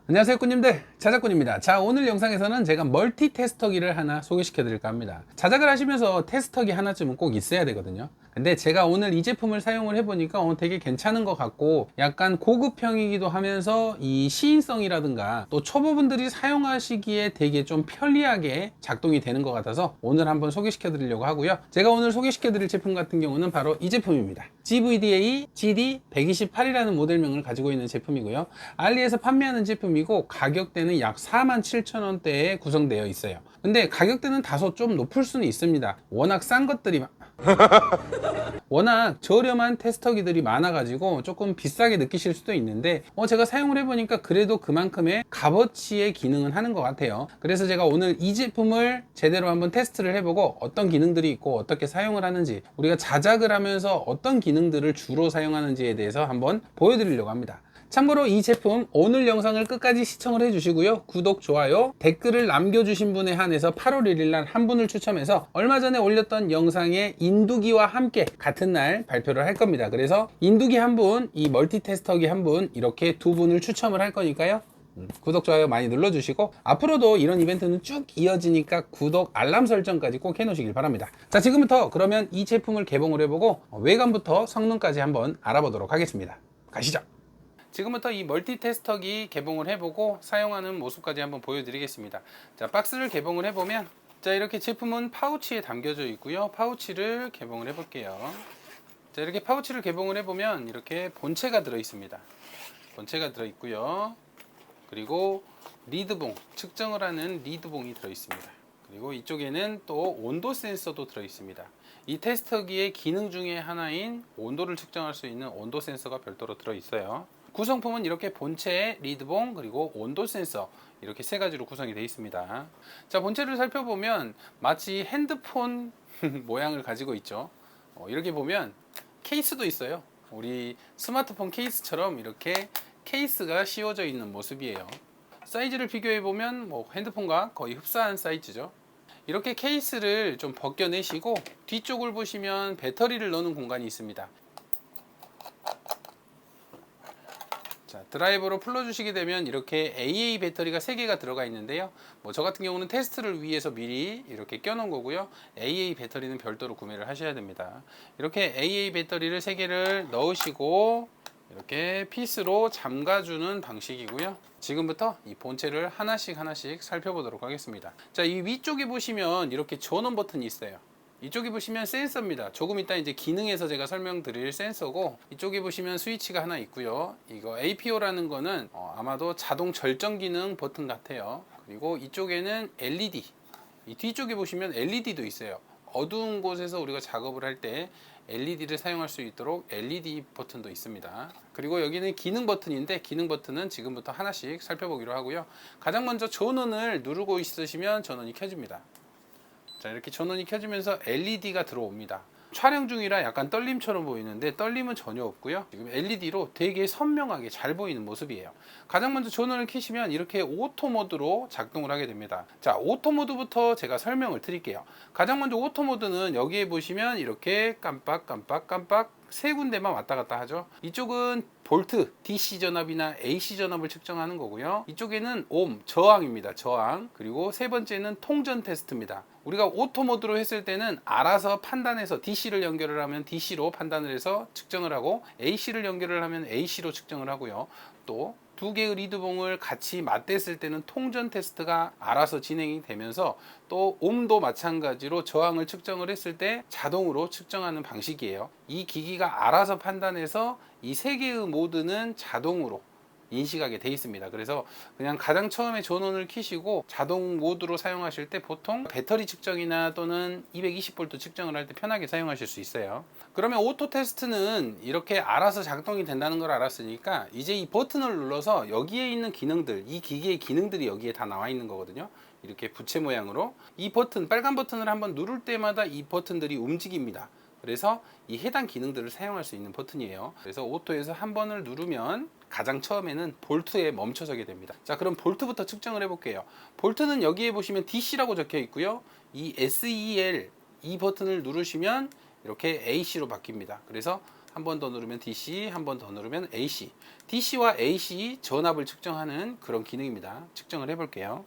안녕하세요 꾸님들, 자작꾼입니다. 자, 오늘 영상에서는 제가 멀티 테스터기를 하나 소개시켜 드릴까 합니다. 자작을 하시면서 테스터기 하나쯤은 꼭 있어야 되거든요. 근데 제가 오늘 이 제품을 사용을 해보니까 되게 괜찮은 것 같고, 약간 고급형이기도 하면서 이 시인성이라든가 또 초보분들이 사용하시기에 되게 좀 편리하게 작동이 되는 것 같아서 오늘 한번 소개시켜 드리려고 하고요. 제가 오늘 소개시켜 드릴 제품 같은 경우는 바로 이 제품입니다. GVDA GD128이라는 모델명을 가지고 있는 제품이고요. 알리에서 판매하는 제품이고, 가격대는 약 47,000원대에 구성되어 있어요. 근데 가격대는 다소 좀 높을 수는 있습니다. 워낙 싼 것들이 워낙 저렴한 테스터기들이 많아가지고 조금 비싸게 느끼실 수도 있는데, 제가 사용을 해보니까 그래도 그만큼의 값어치의 기능은 하는 것 같아요. 그래서 제가 오늘 이 제품을 제대로 한번 테스트를 해보고, 어떤 기능들이 있고 어떻게 사용을 하는지, 우리가 자작을 하면서 어떤 기능들을 주로 사용하는지에 대해서 한번 보여드리려고 합니다. 참고로 이 제품 오늘 영상을 끝까지 시청을 해주시고요, 구독, 좋아요, 댓글을 남겨주신 분에 한해서 8월 1일날 한 분을 추첨해서 얼마 전에 올렸던 영상의 인두기와 함께 같은 날 발표를 할 겁니다. 그래서 인두기 한 분, 이 멀티 테스터기 한 분, 이렇게 두 분을 추첨을 할 거니까요, 구독, 좋아요 많이 눌러주시고, 앞으로도 이런 이벤트는 쭉 이어지니까 구독, 알람 설정까지 꼭 해놓으시길 바랍니다. 자, 지금부터 그러면 이 제품을 개봉을 해보고 외관부터 성능까지 한번 알아보도록 하겠습니다. 가시죠. 지금부터 이 멀티 테스터기 개봉을 해보고 사용하는 모습까지 한번 보여드리겠습니다. 자, 박스를 개봉을 해보면, 자, 이렇게 제품은 파우치에 담겨져 있고요. 파우치를 개봉을 해볼게요. 자, 이렇게 파우치를 개봉을 해보면 이렇게 본체가 들어 있습니다. 본체가 들어 있고요. 그리고 리드봉, 측정을 하는 리드봉이 들어 있습니다. 그리고 이쪽에는 또 온도 센서도 들어 있습니다. 이 테스터기의 기능 중에 하나인 온도를 측정할 수 있는 온도 센서가 별도로 들어 있어요. 구성품은 이렇게 본체, 리드봉, 그리고 온도 센서, 이렇게 세 가지로 구성이 되어 있습니다. 자, 본체를 살펴보면 마치 핸드폰 모양을 가지고 있죠. 이렇게 보면 케이스도 있어요. 우리 스마트폰 케이스처럼 이렇게 케이스가 씌워져 있는 모습이에요. 사이즈를 비교해 보면 핸드폰과 거의 흡사한 사이즈죠. 이렇게 케이스를 좀 벗겨내시고 뒤쪽을 보시면 배터리를 넣는 공간이 있습니다. 자, 드라이버로 풀어주시게 되면 이렇게 AA 배터리가 3개가 들어가 있는데요. 저 같은 경우는 테스트를 위해서 미리 이렇게 껴놓은 거고요. AA 배터리는 별도로 구매를 하셔야 됩니다. 이렇게 AA 배터리를 3개를 넣으시고 이렇게 핏으로 잠가주는 방식이고요. 지금부터 이 본체를 하나씩 살펴보도록 하겠습니다. 자, 이 위쪽에 보시면 이렇게 전원 버튼이 있어요. 이쪽에 보시면 센서입니다. 조금 이따 이제 기능에서 제가 설명드릴 센서고, 이쪽에 보시면 스위치가 하나 있고요. 이거 APO라는 거는 아마도 자동 절정 기능 버튼 같아요. 그리고 이쪽에는 LED, 이 뒤쪽에 보시면 LED도 있어요. 어두운 곳에서 우리가 작업을 할 때 LED를 사용할 수 있도록 LED 버튼도 있습니다. 그리고 여기는 기능 버튼인데, 기능 버튼은 지금부터 하나씩 살펴보기로 하고요. 가장 먼저 전원을 누르고 있으시면 전원이 켜집니다. 자, 이렇게 전원이 켜지면서 LED가 들어옵니다. 촬영 중이라 약간 떨림처럼 보이는데 떨림은 전혀 없고요. 지금 LED로 되게 선명하게 잘 보이는 모습이에요. 가장 먼저 전원을 켜시면 이렇게 오토 모드로 작동을 하게 됩니다. 자, 오토 모드부터 제가 설명을 드릴게요. 가장 먼저 오토 모드는 여기에 보시면 이렇게 깜빡 세 군데만 왔다 갔다 하죠. 이쪽은 볼트, DC 전압이나 AC 전압을 측정하는 거고요. 이쪽에는 옴, 저항입니다. 저항. 그리고 세 번째는 통전 테스트입니다. 우리가 오토 모드로 했을 때는 알아서 판단해서 DC를 연결을 하면 DC로 판단을 해서 측정을 하고, AC를 연결을 하면 AC로 측정을 하고요. 또 두 개의 리드봉을 같이 맞댔을 때는 통전 테스트가 알아서 진행이 되면서, 또 옴도 마찬가지로 저항을 측정을 했을 때 자동으로 측정하는 방식이에요. 이 기기가 알아서 판단해서 이 세 개의 모드는 자동으로 인식하게 돼 있습니다. 그래서 그냥 가장 처음에 전원을 켜시고 자동 모드로 사용하실 때 보통 배터리 측정이나 또는 220V 측정을 할 때 편하게 사용하실 수 있어요. 그러면 오토 테스트는 이렇게 알아서 작동이 된다는 걸 알았으니까, 이제 이 버튼을 눌러서 여기에 있는 기능들, 이 기기의 기능들이 여기에 다 나와 있는 거거든요. 이렇게 부채 모양으로 이 버튼, 빨간 버튼을 한번 누를 때마다 이 버튼들이 움직입니다. 그래서 이 해당 기능들을 사용할 수 있는 버튼이에요. 그래서 오토에서 한 번을 누르면 가장 처음에는 볼트에 멈춰서게 됩니다. 자, 그럼 볼트부터 측정을 해볼게요. 볼트는 여기에 보시면 DC라고 적혀 있고요. 이 SEL, 이 버튼을 누르시면 이렇게 AC로 바뀝니다. 그래서 한 번 더 누르면 DC, 한 번 더 누르면 AC. DC와 AC 전압을 측정하는 그런 기능입니다. 측정을 해볼게요.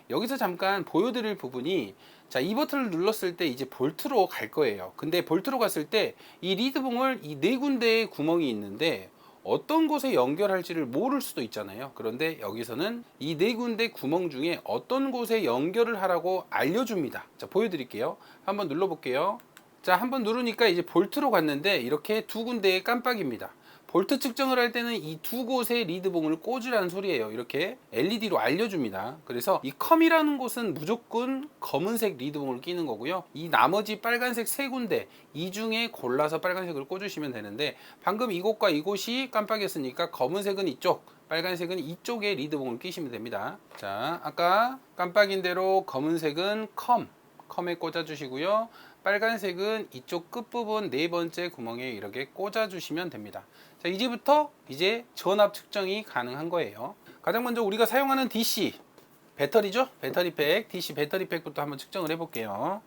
여기서 잠깐 보여드릴 부분이, 자, 이 버튼을 눌렀을 때 이제 볼트로 갈 거예요. 근데 볼트로 갔을 때 이 리드봉을 이 네 군데의 구멍이 있는데 어떤 곳에 연결할지를 모를 수도 있잖아요. 그런데 여기서는 이 네 군데 구멍 중에 어떤 곳에 연결을 하라고 알려줍니다. 자, 보여드릴게요. 한번 눌러볼게요. 자, 한번 누르니까 이제 볼트로 갔는데 이렇게 두 군데의 깜빡입니다. 볼트 측정을 할 때는 이 두 곳의 리드봉을 꽂으라는 소리예요. 이렇게 LED로 알려줍니다. 그래서 이 컴이라는 곳은 무조건 검은색 리드봉을 끼는 거고요. 이 나머지 빨간색 세 군데, 이 중에 골라서 빨간색을 꽂으시면 되는데, 방금 이곳과 이곳이 깜빡이었으니까 검은색은 이쪽, 빨간색은 이쪽에 리드봉을 끼시면 됩니다. 자, 아까 깜빡인 대로 검은색은 컴에 꽂아 주시고요. 빨간색은 이쪽 끝부분 네 번째 구멍에 이렇게 꽂아 주시면 됩니다. 자, 이제부터 이제 전압 측정이 가능한 거예요. 가장 먼저 우리가 사용하는 DC 배터리죠. 배터리팩, DC 배터리팩부터 한번 측정을 해볼게요.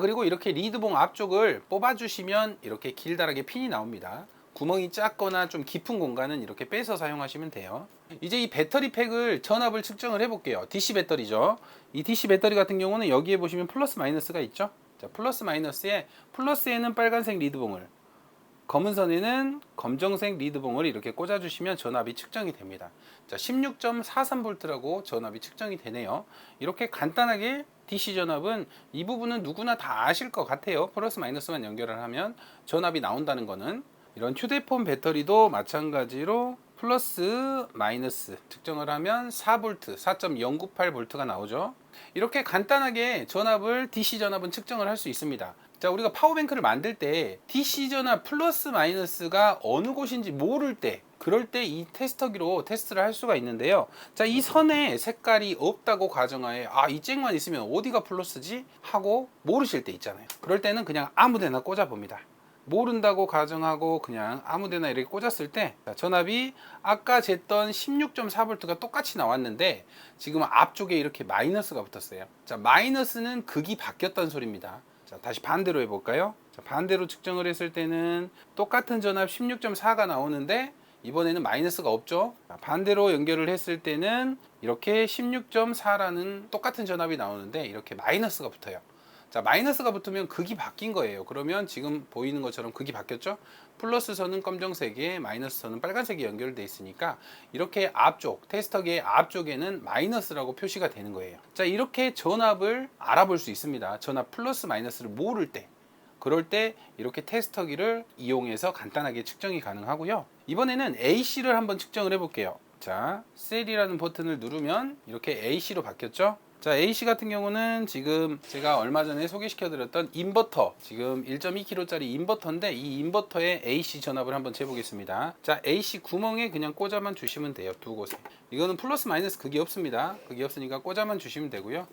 그리고 이렇게 리드봉 앞쪽을 뽑아 주시면 이렇게 길다랗게 핀이 나옵니다. 구멍이 작거나 좀 깊은 공간은 이렇게 빼서 사용하시면 돼요. 이제 이 배터리팩을 전압을 측정을 해볼게요. DC 배터리죠. 이 DC 배터리 같은 경우는 여기에 보시면 플러스 마이너스가 있죠. 자, 플러스 마이너스에, 플러스에는 빨간색 리드봉을, 검은 선에는 검정색 리드봉을 이렇게 꽂아주시면 전압이 측정이 됩니다. 자, 16.43V라고 전압이 측정이 되네요. 이렇게 간단하게 DC 전압은, 이 부분은 누구나 다 아실 것 같아요. 플러스 마이너스만 연결을 하면 전압이 나온다는 거는. 이런 휴대폰 배터리도 마찬가지로 플러스 마이너스 측정을 하면 4V, 4.098V가 나오죠. 이렇게 간단하게 전압을, DC 전압은 측정을 할 수 있습니다. 자, 우리가 파워뱅크를 만들 때 DC 전압 플러스 마이너스가 어느 곳인지 모를 때, 그럴 때 이 테스터기로 테스트를 할 수가 있는데요. 자, 이 선에 색깔이 없다고 가정하에, 이 잭만 있으면 어디가 플러스지? 하고 모르실 때 있잖아요. 그럴 때는 그냥 아무 데나 꽂아 봅니다. 모른다고 가정하고 그냥 아무데나 이렇게 꽂았을 때, 전압이 아까 쟀던 16.4V가 똑같이 나왔는데 지금 앞쪽에 이렇게 마이너스가 붙었어요. 자, 마이너스는 극이 바뀌었다는 소리입니다. 자, 다시 반대로 해볼까요? 자, 반대로 측정을 했을 때는 똑같은 전압 16.4가 나오는데 이번에는 마이너스가 없죠. 자, 반대로 연결을 했을 때는 이렇게 16.4라는 똑같은 전압이 나오는데 이렇게 마이너스가 붙어요. 자, 마이너스가 붙으면 극이 바뀐 거예요. 그러면 지금 보이는 것처럼 극이 바뀌었죠? 플러스 선은 검정색에 마이너스 선은 빨간색이 연결되어 있으니까 이렇게 앞쪽, 테스터기의 앞쪽에는 마이너스라고 표시가 되는 거예요. 자, 이렇게 전압을 알아볼 수 있습니다. 전압 플러스 마이너스를 모를 때, 그럴 때 이렇게 테스터기를 이용해서 간단하게 측정이 가능하고요. 이번에는 AC를 한번 측정을 해볼게요. 자, 셀이라는 버튼을 누르면 이렇게 AC로 바뀌었죠? 자, AC 같은 경우는 지금 제가 얼마 전에 소개시켜드렸던 인버터, 지금 1.2kg짜리 인버터인데 이 인버터의 AC 전압을 한번 재보겠습니다. 자, AC 구멍에 그냥 꽂아만 주시면 돼요. 두 곳에. 이거는 플러스 마이너스 극이 없습니다. 극이 없으니까 꽂아만 주시면 되고요.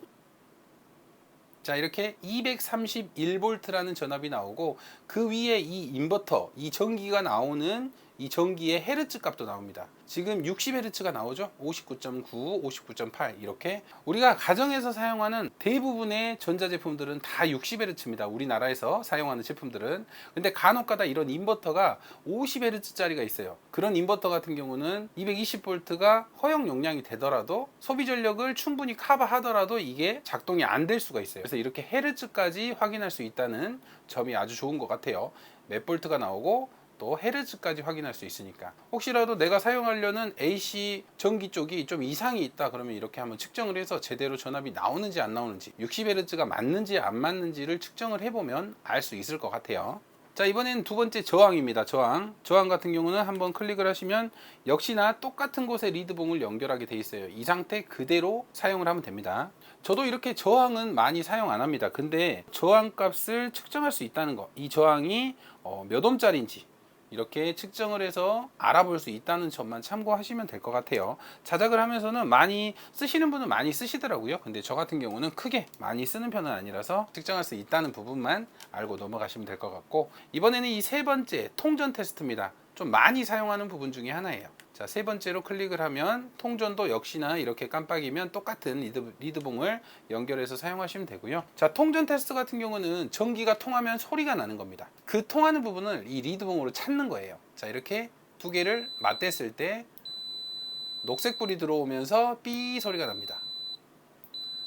자, 이렇게 231V라는 전압이 나오고 그 위에 이 인버터, 이 전기가 나오는 이 전기의 헤르츠 값도 나옵니다. 지금 60Hz가 나오죠. 59.9, 59.8 이렇게. 우리가 가정에서 사용하는 대부분의 전자제품들은 다 60Hz입니다. 우리나라에서 사용하는 제품들은. 근데 간혹가다 이런 인버터가 50Hz짜리가 있어요. 그런 인버터 같은 경우는 220V가 허용 용량이 되더라도 소비 전력을 충분히 커버하더라도 이게 작동이 안 될 수가 있어요. 그래서 이렇게 헤르츠까지 확인할 수 있다는 점이 아주 좋은 것 같아요. 몇 볼트가 나오고 또 헤르츠까지 확인할 수 있으니까. 혹시라도 내가 사용하려는 AC 전기 쪽이 좀 이상이 있다 그러면 이렇게 한번 측정을 해서 제대로 전압이 나오는지 안 나오는지, 60Hz가 맞는지 안 맞는지를 측정을 해보면 알 수 있을 것 같아요. 자, 이번엔 두 번째 저항입니다. 저항 같은 경우는 한번 클릭을 하시면 역시나 똑같은 곳에 리드봉을 연결하게 돼 있어요. 이 상태 그대로 사용을 하면 됩니다. 저도 이렇게 저항은 많이 사용 안 합니다. 근데 저항 값을 측정할 수 있다는 거, 이 저항이 몇 옴짜리인지 이렇게 측정을 해서 알아볼 수 있다는 점만 참고하시면 될 것 같아요. 자작을 하면서는 많이 쓰시는 분은 많이 쓰시더라고요. 근데 저 같은 경우는 크게 많이 쓰는 편은 아니라서 측정할 수 있다는 부분만 알고 넘어가시면 될 것 같고, 이번에는 이 세 번째 통전 테스트입니다. 좀 많이 사용하는 부분 중에 하나예요. 자, 세 번째로 클릭을 하면 통전도 역시나 이렇게 깜빡이면 똑같은 리드봉을 연결해서 사용하시면 되고요. 자, 통전 테스트 같은 경우는 전기가 통하면 소리가 나는 겁니다. 그 통하는 부분을 이 리드봉으로 찾는 거예요. 자, 이렇게 두 개를 맞댔을 때 녹색불이 들어오면서 삐 소리가 납니다.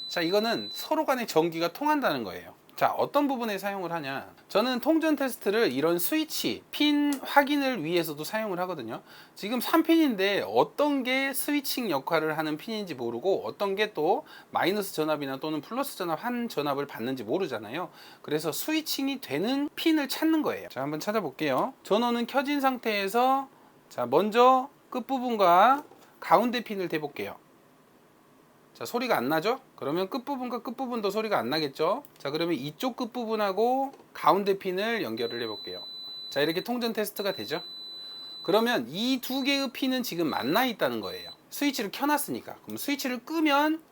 자, 이거는 서로 간에 전기가 통한다는 거예요. 자, 어떤 부분에 사용을 하냐? 저는 통전 테스트를 이런 스위치, 핀 확인을 위해서도 사용을 하거든요. 지금 3핀인데 어떤 게 스위칭 역할을 하는 핀인지 모르고 어떤 게 또 마이너스 전압이나 또는 플러스 전압 한 전압을 받는지 모르잖아요. 그래서 스위칭이 되는 핀을 찾는 거예요. 자, 한번 찾아볼게요. 전원은 켜진 상태에서 자, 먼저 끝부분과 가운데 핀을 대볼게요. 자, 소리가 안 나죠? 그러면 끝부분과 끝부분도 소리가 안 나겠죠? 자, 그러면 이쪽 끝부분하고 가운데 핀을 연결을 해볼게요. 자, 이렇게 통전 테스트가 되죠? 그러면 이 두 개의 핀은 지금 만나 있다는 거예요. 스위치를 켜놨으니까. 그럼 스위치를 끄면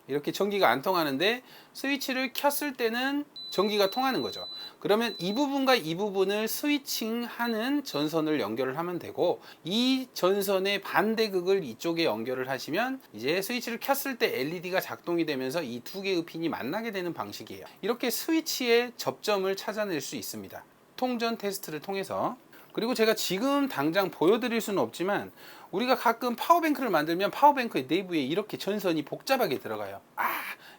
이렇게 전기가 안 통하는데 스위치를 켰을 때는 전기가 통하는 거죠. 그러면 이 부분과 이 부분을 스위칭하는 전선을 연결을 하면 되고, 이 전선의 반대극을 이쪽에 연결을 하시면 이제 스위치를 켰을 때 LED가 작동이 되면서 이 두 개의 핀이 만나게 되는 방식이에요. 이렇게 스위치의 접점을 찾아낼 수 있습니다. 통전 테스트를 통해서. 그리고 제가 지금 당장 보여드릴 수는 없지만 우리가 가끔 파워뱅크를 만들면 파워뱅크의 내부에 이렇게 전선이 복잡하게 들어가요.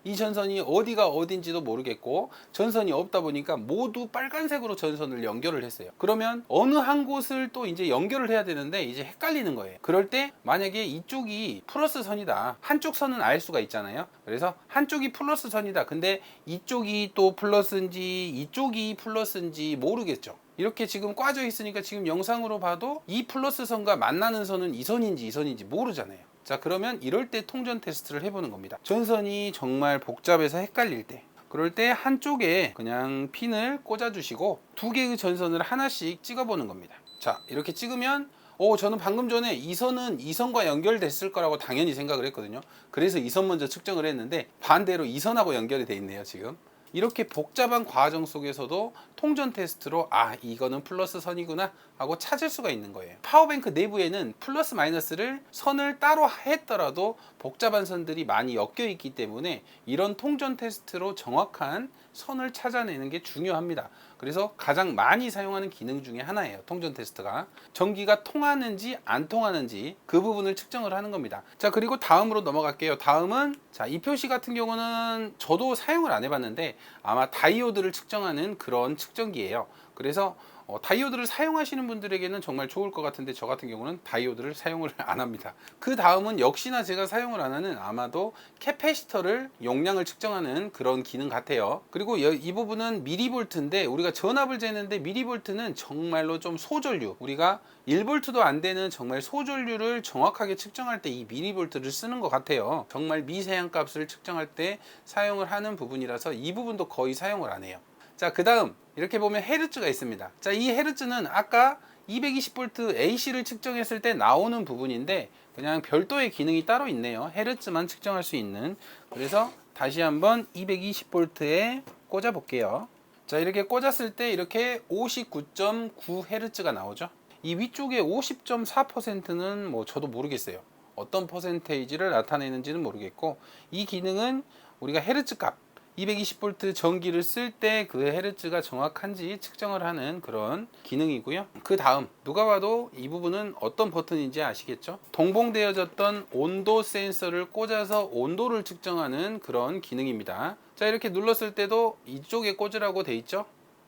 이 전선이 어디가 어딘지도 모르겠고 전선이 없다 보니까 모두 빨간색으로 전선을 연결을 했어요. 그러면 어느 한 곳을 또 이제 연결을 해야 되는데 이제 헷갈리는 거예요. 그럴 때 만약에 이쪽이 플러스 선이다, 한쪽 선은 알 수가 있잖아요. 그래서 한쪽이 플러스 선이다, 근데 이쪽이 또 플러스인지 이쪽이 플러스인지 모르겠죠. 이렇게 지금 꽈져 있으니까 지금 영상으로 봐도 이 플러스 선과 만나는 선은 이 선인지 모르잖아요. 자, 그러면 이럴 때 통전 테스트를 해보는 겁니다. 전선이 정말 복잡해서 헷갈릴 때, 그럴 때 한쪽에 그냥 핀을 꽂아 주시고 두 개의 전선을 하나씩 찍어 보는 겁니다. 자, 이렇게 찍으면 저는 방금 전에 이 선은 이 선과 연결됐을 거라고 당연히 생각을 했거든요. 그래서 이 선 먼저 측정을 했는데 반대로 이 선하고 연결이 돼 있네요, 지금. 이렇게 복잡한 과정 속에서도 통전 테스트로 이거는 플러스 선이구나 하고 찾을 수가 있는 거예요. 파워뱅크 내부에는 플러스 마이너스를 선을 따로 했더라도 복잡한 선들이 많이 엮여 있기 때문에 이런 통전 테스트로 정확한 선을 찾아내는 게 중요합니다. 그래서 가장 많이 사용하는 기능 중에 하나예요. 통전 테스트가 전기가 통하는지 안 통하는지 그 부분을 측정을 하는 겁니다. 자, 그리고 다음으로 넘어갈게요. 다음은 자, 이 표시 같은 경우는 저도 사용을 안 해봤는데 아마 다이오드를 측정하는 그런 측정기예요. 그래서 다이오드를 사용하시는 분들에게는 정말 좋을 것 같은데 저 같은 경우는 다이오드를 사용을 안 합니다. 그 다음은 역시나 제가 사용을 안 하는 아마도 캐패시터를 용량을 측정하는 그런 기능 같아요. 그리고 이 부분은 미리볼트인데 우리가 전압을 재는데 미리볼트는 정말로 좀 소전류, 우리가 1볼트도 안 되는 정말 소전류를 정확하게 측정할 때 이 미리볼트를 쓰는 것 같아요. 정말 미세한 값을 측정할 때 사용을 하는 부분이라서 이 부분도 거의 사용을 안 해요. 자, 그 다음 이렇게 보면 헤르츠가 있습니다. 자, 이 헤르츠는 아까 220V AC를 측정했을 때 나오는 부분인데 그냥 별도의 기능이 따로 있네요. 헤르츠만 측정할 수 있는. 그래서 다시 한번 220V에 꽂아 볼게요. 자, 이렇게 꽂았을 때 이렇게 59.9Hz가 나오죠. 이 위쪽에 50.4%는 뭐 저도 모르겠어요. 어떤 퍼센테이지를 나타내는지는 모르겠고, 이 기능은 우리가 헤르츠 값 220V 전기를 쓸 때 그 헤르츠가 정확한지 측정을 하는 그런 기능이고요. 그 다음 누가 봐도 이 부분은 어떤 버튼인지 아시겠죠? 동봉되어졌던 온도 센서를 꽂아서 온도를 측정하는 그런 기능입니다. 자, 이렇게 눌렀을 때도 이쪽에 꽂으라고 돼 있죠.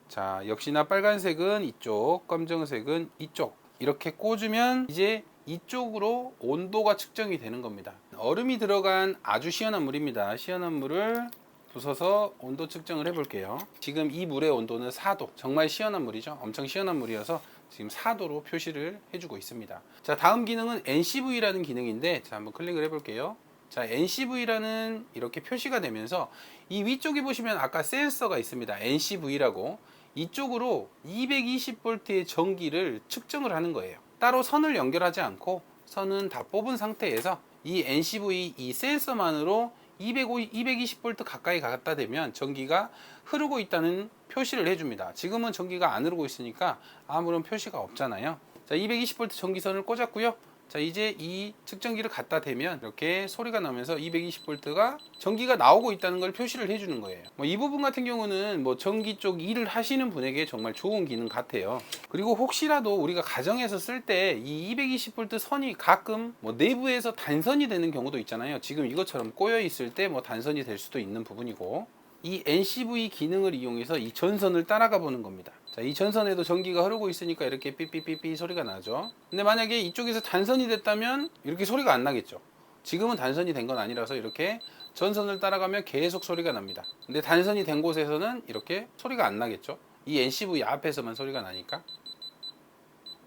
자, 역시나 빨간색은 이쪽, 검정색은 이쪽. 이렇게 꽂으면 이제 이쪽으로 온도가 측정이 되는 겁니다. 얼음이 들어간 아주 시원한 물입니다. 시원한 물을 부숴서 온도 측정을 해볼게요. 지금 이 물의 온도는 4도. 정말 시원한 물이죠. 엄청 시원한 물이어서 지금 4도로 표시를 해주고 있습니다. 자, 다음 기능은 NCV라는 기능인데, 자, 한번 클릭을 해볼게요. 자, NCV라는 이렇게 표시가 되면서 이 위쪽에 보시면 아까 센서가 있습니다. NCV라고. 이쪽으로 220V의 전기를 측정을 하는 거예요. 따로 선을 연결하지 않고 선은 다 뽑은 상태에서 이 NCV 이 센서만으로 220V 가까이 갖다 대면 전기가 흐르고 있다는 표시를 해줍니다. 지금은 전기가 안 흐르고 있으니까 아무런 표시가 없잖아요. 자, 220V 전기선을 꽂았고요. 자, 이제 이 측정기를 갖다 대면 이렇게 소리가 나면서 220V가 전기가 나오고 있다는 걸 표시를 해주는 거예요. 이 부분 같은 경우는 전기 쪽 일을 하시는 분에게 정말 좋은 기능 같아요. 그리고 혹시라도 우리가 가정에서 쓸 때 이 220V 선이 가끔 내부에서 단선이 되는 경우도 있잖아요. 지금 이것처럼 꼬여 있을 때 단선이 될 수도 있는 부분이고, 이 NCV 기능을 이용해서 이 전선을 따라가 보는 겁니다. 자, 이 전선에도 전기가 흐르고 있으니까 이렇게 삐삐삐삐 소리가 나죠. 근데 만약에 이쪽에서 단선이 됐다면 이렇게 소리가 안 나겠죠. 지금은 단선이 된 건 아니라서 이렇게 전선을 따라가면 계속 소리가 납니다. 근데 단선이 된 곳에서는 이렇게 소리가 안 나겠죠. 이 NCV 앞에서만 소리가 나니까.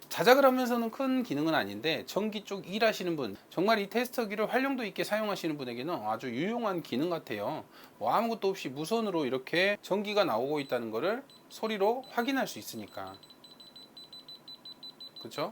자작을 하면서는 큰 기능은 아닌데 전기 쪽 일하시는 분, 정말 이 테스터기를 활용도 있게 사용하시는 분에게는 아주 유용한 기능 같아요. 아무것도 없이 무선으로 이렇게 전기가 나오고 있다는 것을 소리로 확인할 수 있으니까. 그렇죠?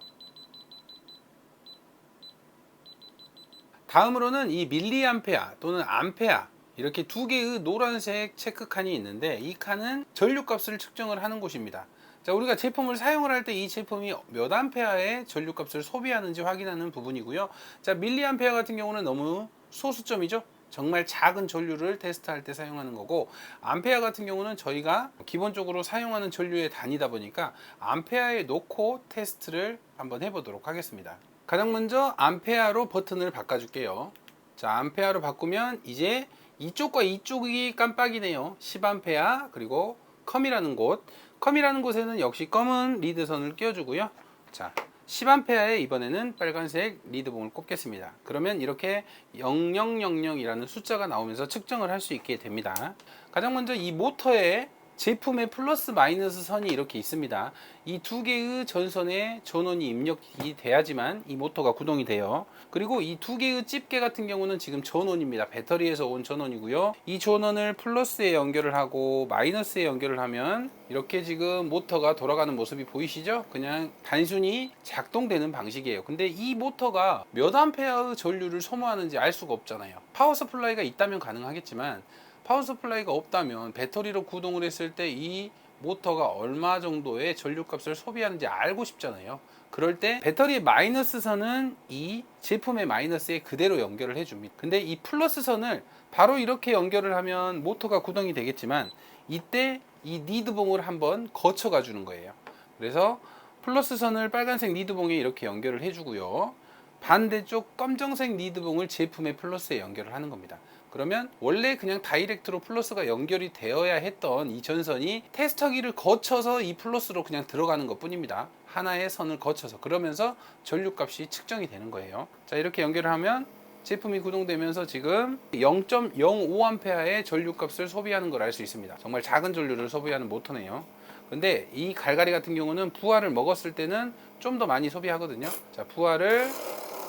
다음으로는 이 밀리암페아 또는 암페아, 이렇게 두 개의 노란색 체크 칸이 있는데, 이 칸은 전류값을 측정을 하는 곳입니다. 자, 우리가 제품을 사용을 할 때 이 제품이 몇 암페아의 전류값을 소비하는지 확인하는 부분이고요. 자, 밀리암페아 같은 경우는 너무 소수점이죠. 정말 작은 전류를 테스트할 때 사용하는 거고, 암페아 같은 경우는 저희가 기본적으로 사용하는 전류의 단위다 보니까 암페아에 놓고 테스트를 한번 해보도록 하겠습니다. 가장 먼저 암페아로 버튼을 바꿔줄게요. 자, 암페아로 바꾸면 이제 이쪽과 이쪽이 깜빡이네요. 10A 그리고 컴이라는 곳. 컴이라는 곳에는 역시 검은 리드선을 끼워주고요. 자, 10A에 이번에는 빨간색 리드봉을 꼽겠습니다. 그러면 이렇게 0000이라는 숫자가 나오면서 측정을 할 수 있게 됩니다. 가장 먼저 이 모터에 제품의 플러스 마이너스 선이 이렇게 있습니다. 이 두 개의 전선에 전원이 입력이 돼야지만 이 모터가 구동이 돼요. 그리고 이 두 개의 집게 같은 경우는 지금 전원입니다. 배터리에서 온 전원이고요. 이 전원을 플러스에 연결을 하고 마이너스에 연결을 하면 이렇게 지금 모터가 돌아가는 모습이 보이시죠? 그냥 단순히 작동되는 방식이에요. 근데 이 모터가 몇 암페어의 전류를 소모하는지 알 수가 없잖아요. 파워 서플라이가 있다면 가능하겠지만, 파워 서플라이가 없다면 배터리로 구동을 했을 때 이 모터가 얼마 정도의 전류값을 소비하는지 알고 싶잖아요. 그럴 때 배터리의 마이너스 선은 이 제품의 마이너스에 그대로 연결을 해줍니다. 근데 이 플러스 선을 바로 이렇게 연결을 하면 모터가 구동이 되겠지만, 이때 이 리드봉을 한번 거쳐가 주는 거예요. 그래서 플러스 선을 빨간색 리드봉에 이렇게 연결을 해주고요. 반대쪽 검정색 리드봉을 제품의 플러스에 연결을 하는 겁니다. 그러면 원래 그냥 다이렉트로 플러스가 연결이 되어야 했던 이 전선이 테스터기를 거쳐서 이 플러스로 그냥 들어가는 것 뿐입니다. 하나의 선을 거쳐서. 그러면서 전류값이 측정이 되는 거예요. 자, 이렇게 연결을 하면 제품이 구동되면서 지금 0.05A의 전류값을 소비하는 걸 알 수 있습니다. 정말 작은 전류를 소비하는 모터네요. 근데 이 갈갈이 같은 경우는 부하를 먹었을 때는 좀 더 많이 소비하거든요. 자, 부하를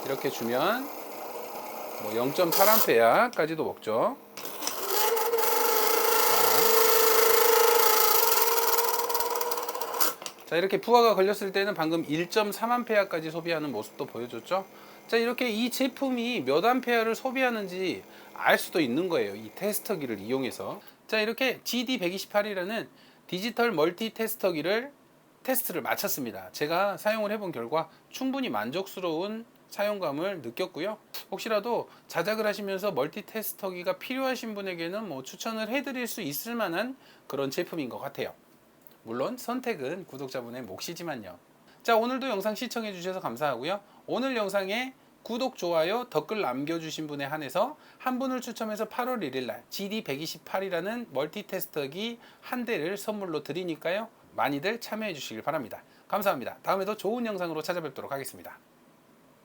이렇게 주면 0.8A까지도 먹죠. 자, 이렇게 부하가 걸렸을 때는 방금 1.3A까지 소비하는 모습도 보여줬죠. 자, 이렇게 이 제품이 몇 암페어를 소비하는지 알 수도 있는 거예요. 이 테스터기를 이용해서. 자, 이렇게 GD128이라는 디지털 멀티 테스터기를 테스트를 마쳤습니다. 제가 사용을 해본 결과 충분히 만족스러운 사용감을 느꼈고요. 혹시라도 자작을 하시면서 멀티 테스터기가 필요하신 분에게는 추천을 해드릴 수 있을 만한 그런 제품인 것 같아요. 물론 선택은 구독자분의 몫이지만요. 자, 오늘도 영상 시청해 주셔서 감사하고요. 오늘 영상에 구독, 좋아요, 댓글 남겨주신 분에 한해서 한 분을 추첨해서 8월 1일날 GD128이라는 멀티 테스터기 한 대를 선물로 드리니까요. 많이들 참여해 주시길 바랍니다. 감사합니다. 다음에도 좋은 영상으로 찾아뵙도록 하겠습니다.